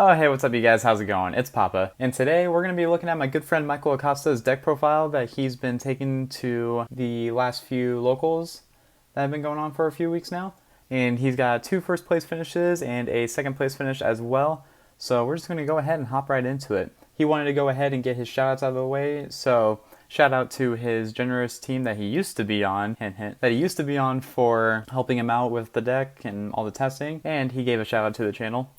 Oh, hey, what's up, you guys? How's it going? It's Papa. And today we're going to be looking at my good friend Michael Acosta's deck profile that he's been taking to the last few locals that have been going on for a few weeks now. And he's got 2 first place finishes and a second place finish as well. So we're just going to go ahead and hop right into it. He wanted to go ahead and get his shoutouts out of the way, so shout out to his generous team that he used to be on, hint hint, that he used to be on for helping him out with the deck and all the testing, and he gave a shout out to the channel.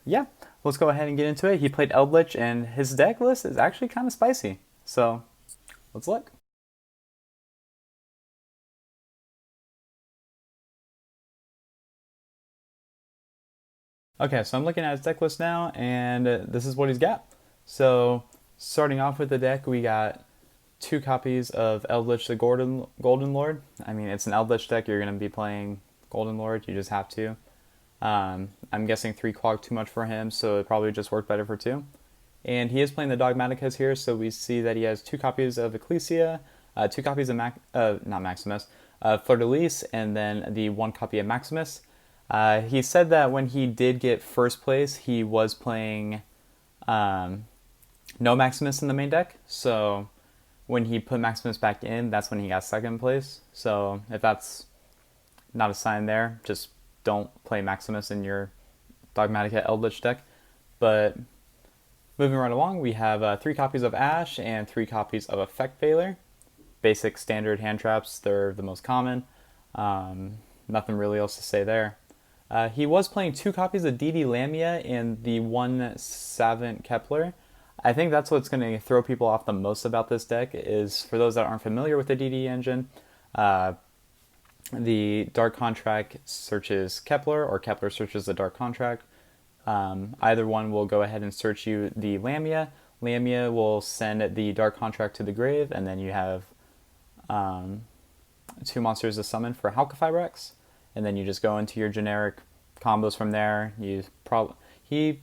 Yeah, let's go ahead and get into it. He played Eldlich, and his deck list is actually kind of spicy. So, let's look. Okay, so I'm looking at his deck list now, and this is what he's got. So, starting off with the deck, we got 2 copies of Eldlich the Golden Lord. I mean, it's an Eldlich deck, you're going to be playing Golden Lord, you just have to. I'm guessing 3 clog too much for him, so it probably just worked better for 2. And he is playing the Dogmatikas here, so we see that he has 2 copies of Ecclesia, 2 copies of not Maximus, Fleur de Lis, and then the 1 copy of Maximus. He said that when he did get first place, he was playing no Maximus in the main deck, so when he put Maximus back in, that's when he got second place. So if that's not a sign there, just don't play Maximus in your Dogmatika Eldlich deck. But moving right along, we have 3 copies of Ash and 3 copies of Effect Veiler. Basic standard hand traps, they're the most common. Nothing really else to say there. He was playing 2 copies of DD Lamia and the 1 Savant Kepler. I think that's what's going to throw people off the most about this deck is, for those that aren't familiar with the DD engine, the Dark Contract searches Kepler, or Kepler searches the Dark Contract. Either one will go ahead and search you the Lamia. Lamia will send the Dark Contract to the grave, and then you have 2 monsters to summon for Halqifibrax, and then you just go into your generic combos from there. He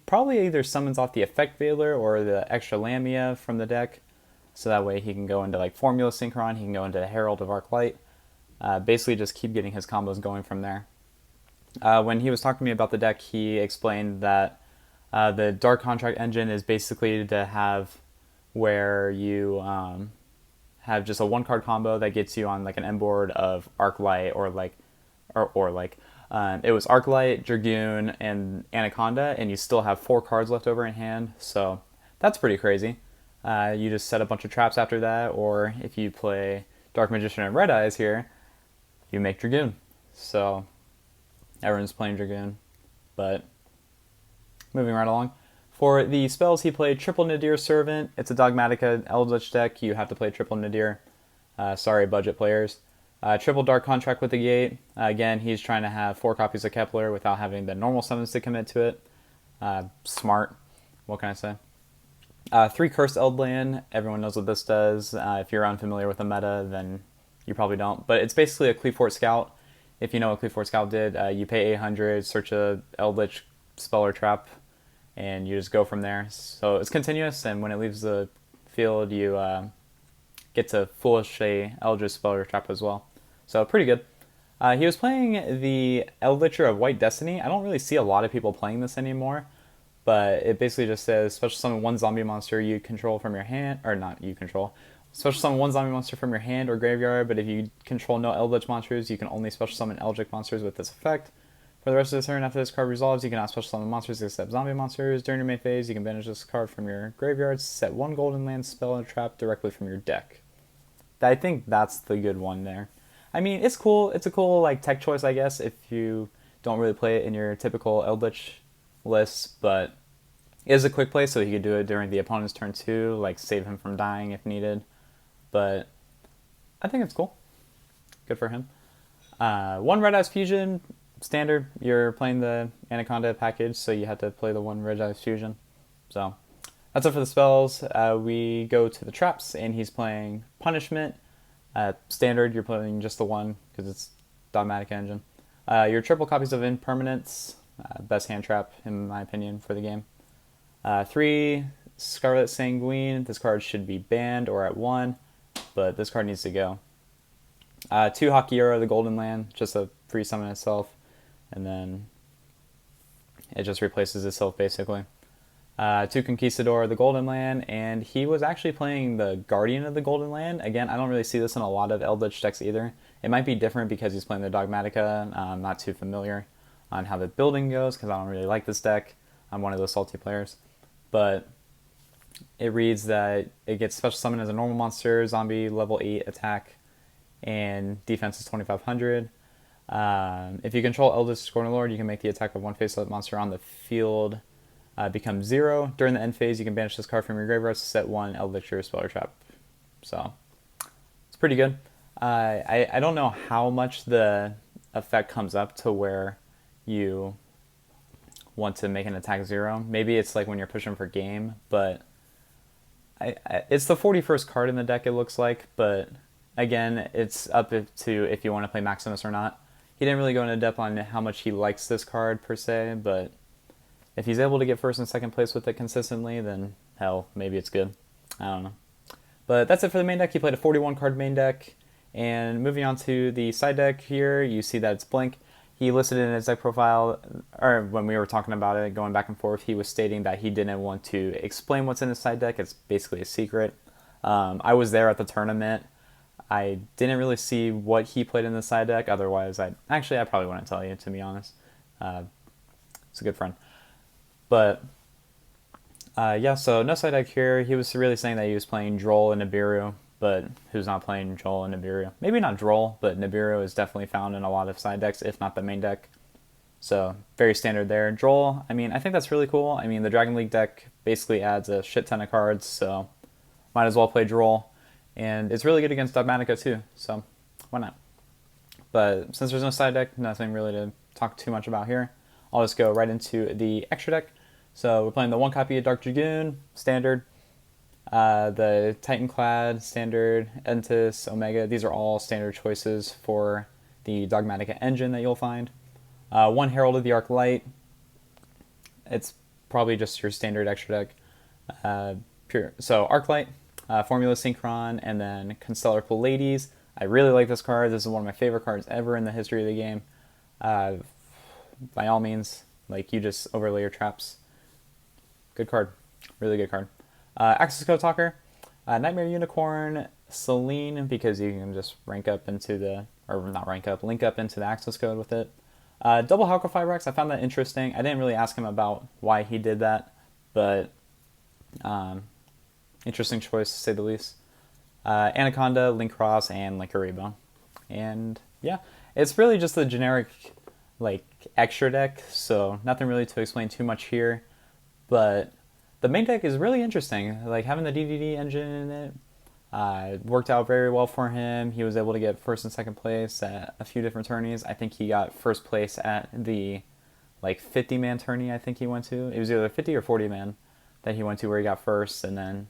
probably either summons off the Effect Veiler or the extra Lamia from the deck, so that way he can go into like Formula Synchron, he can go into Herald of Arclight. Basically just keep getting his combos going from there. When he was talking to me about the deck, he explained that the Dark Contract engine is basically to have where you have just a 1-card combo that gets you on like an end board of Arclight or it was Arclight, Dragoon, and Anaconda, and you still have 4 cards left over in hand, so that's pretty crazy. You just set a bunch of traps after that, or if you play Dark Magician and Red Eyes here, you make Dragoon. So everyone's playing Dragoon. But moving right along. For the spells, he played Triple Nadir Servant. It's a Dogmatika Eldlich deck. You have to play Triple Nadir. Sorry, budget players. Triple Dark Contract with the Gate. Again, he's trying to have 4 copies of Kepler without having the normal summons to commit to it. Smart. What can I say? 3 Cursed Eldland. Everyone knows what this does. If you're unfamiliar with the meta, then you probably don't. But it's basically a Cleavefort Scout. If you know what Cleavefort Scout did, you pay 800, search a Eldlich spell or trap, and you just go from there. So it's continuous, and when it leaves the field, you get to foolish a Eldritch spell or trap as well. So pretty good. He was playing the Eldritcher of White Destiny. I don't really see a lot of people playing this anymore, but it basically just says special summon 1 zombie monster you control from your hand, or not you control. Special summon 1 zombie monster from your hand or graveyard, but if you control no Eldritch monsters, you can only special summon Eldritch monsters with this effect. For the rest of the turn, after this card resolves, you cannot special summon monsters except zombie monsters. During your main phase, you can banish this card from your graveyard, set 1 golden land spell and trap directly from your deck. I think that's the good one there. I mean, it's cool. It's a cool like tech choice, I guess, if you don't really play it in your typical Eldritch list, but it is a quick play, so you could do it during the opponent's turn too, like save him from dying if needed. But I think it's cool. Good for him. 1 Red Eyes Fusion, standard. You're playing the Anaconda package, so you have to play the 1 Red Eyes Fusion. So that's it for the spells. We go to the traps, and he's playing Punishment. Standard, you're playing just the 1, because it's Dogmatika engine. Your triple copies of Impermanence. Best hand trap, in my opinion, for the game. 3 Scarlet Sanguine. This card should be banned or at 1. But this card needs to go. 2 Hakiura, the Golden Land, just a free summon itself, and then it just replaces itself basically. Two Conquistador, the Golden Land, and he was actually playing the Guardian of the Golden Land. Again, I don't really see this in a lot of Eldlich decks either. It might be different because he's playing the Dogmatika. I'm not too familiar on how the building goes because I don't really like this deck. I'm one of those salty players. But it reads that it gets special summon as a normal monster, zombie, level 8 attack, and defense is 2500. If you control Eldritch Scorn Lord, you can make the attack of one face-up monster on the field become 0. During the end phase, you can banish this card from your graveyard to set one Eldritch spell or trap. So, it's pretty good. I don't know how much the effect comes up to where you want to make an attack 0. Maybe it's like when you're pushing for game, but it's the 41st card in the deck, it looks like, but again, it's up to if you want to play Maximus or not. He didn't really go into depth on how much he likes this card per se, but if he's able to get first and second place with it consistently, then hell, maybe it's good. I don't know. But that's it for the main deck. He played a 41 card main deck. And moving on to the side deck here, you see that it's blank. He listed in his deck profile, or when we were talking about it, going back and forth, he was stating that he didn't want to explain what's in his side deck. It's basically a secret. I was there at the tournament. I didn't really see what he played in the side deck. Otherwise, I probably wouldn't tell you, to be honest. It's a good friend. But yeah, so no side deck here. He was really saying that he was playing Droll and Nibiru, but who's not playing Droll and Nibiru? Maybe not Droll, but Nibiru is definitely found in a lot of side decks, if not the main deck. So very standard there. Droll, I mean, I think that's really cool. I mean, the Dragon League deck basically adds a shit ton of cards, so might as well play Droll. And it's really good against Dogmatika too, so why not? But since there's no side deck, nothing really to talk too much about here. I'll just go right into the extra deck. So we're playing the one copy of Dark Dragoon, standard. The Titanclad, standard, Entis, Omega. These are all standard choices for the Dogmatika engine that you'll find. One Herald of the Arc Light. It's probably just your standard extra deck. So Arc Light, Formula Synchron, and then Constellar Pallades. I really like this card. This is one of my favorite cards ever in the history of the game. By all means, like, you just overlay your traps. Good card. Really good card. Axis Code Talker, Nightmare Unicorn, Celine, because you can just link up into the Axis Code with it. Double Halcofy Rex, I found that interesting. I didn't really ask him about why he did that, but interesting choice to say the least. Anaconda, Link Cross, and Linkuriboh. And yeah, it's really just the generic extra deck, so nothing really to explain too much here. But the main deck is really interesting. Like, having the DDD engine in it worked out very well for him. He was able to get first and second place at a few different tourneys. I think he got first place at the 50-man tourney I think he went to. It was either 50 or 40-man that he went to where he got first, and then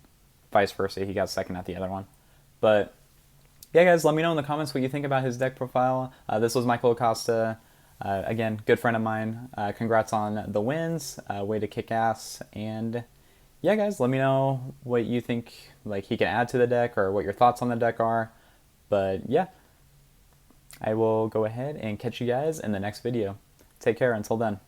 vice versa, he got second at the other one. But yeah, guys, let me know in the comments what you think about his deck profile. This was Michael Acosta. Again, good friend of mine. Congrats on the wins. Way to kick ass. And yeah, guys, let me know what you think he can add to the deck, or what your thoughts on the deck are. But yeah, I will go ahead and catch you guys in the next video. Take care until then.